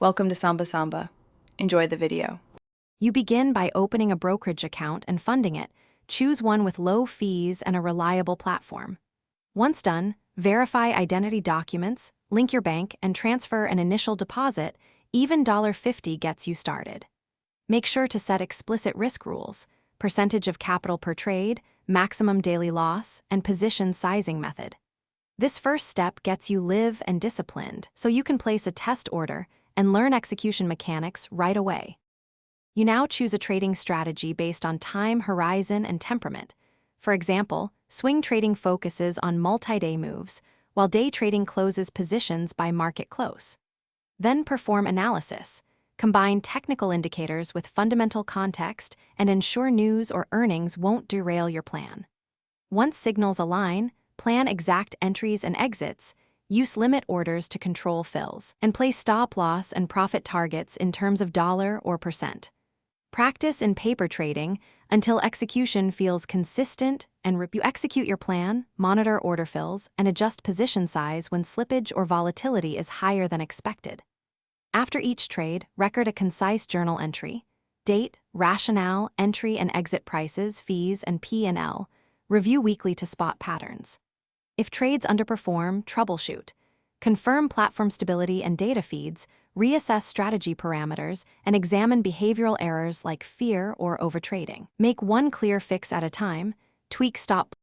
Welcome to Samba Samba. Enjoy the video. You begin by opening a brokerage account and funding it. Choose one with low fees and a reliable platform. Once done, verify identity documents, link your bank, and transfer an initial deposit. Even $50 gets you started. Make sure to set explicit risk rules: percentage of capital per trade, maximum daily loss, and position sizing method. This first step gets you live and disciplined, so you can place a test order and learn execution mechanics right away. You now choose a trading strategy based on time, horizon, and temperament. For example, swing trading focuses on multi-day moves, while day trading closes positions by market close. Then perform analysis. Combine technical indicators with fundamental context and ensure news or earnings won't derail your plan. Once signals align, plan exact entries and exits, use limit orders to control fills, and place stop loss and profit targets in terms of dollar or percent. Practice in paper trading until execution feels consistent, and you execute your plan, monitor order fills, and adjust position size when slippage or volatility is higher than expected. After each trade, record a concise journal entry: date, rationale, entry and exit prices, fees, and P&L. Review weekly to spot patterns. If trades underperform, troubleshoot. Confirm platform stability and data feeds, reassess strategy parameters, and examine behavioral errors like fear or overtrading. Make one clear fix at a time, tweak stop.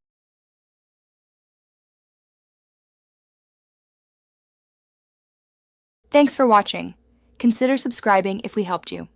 Thanks for watching. Consider subscribing if we helped you.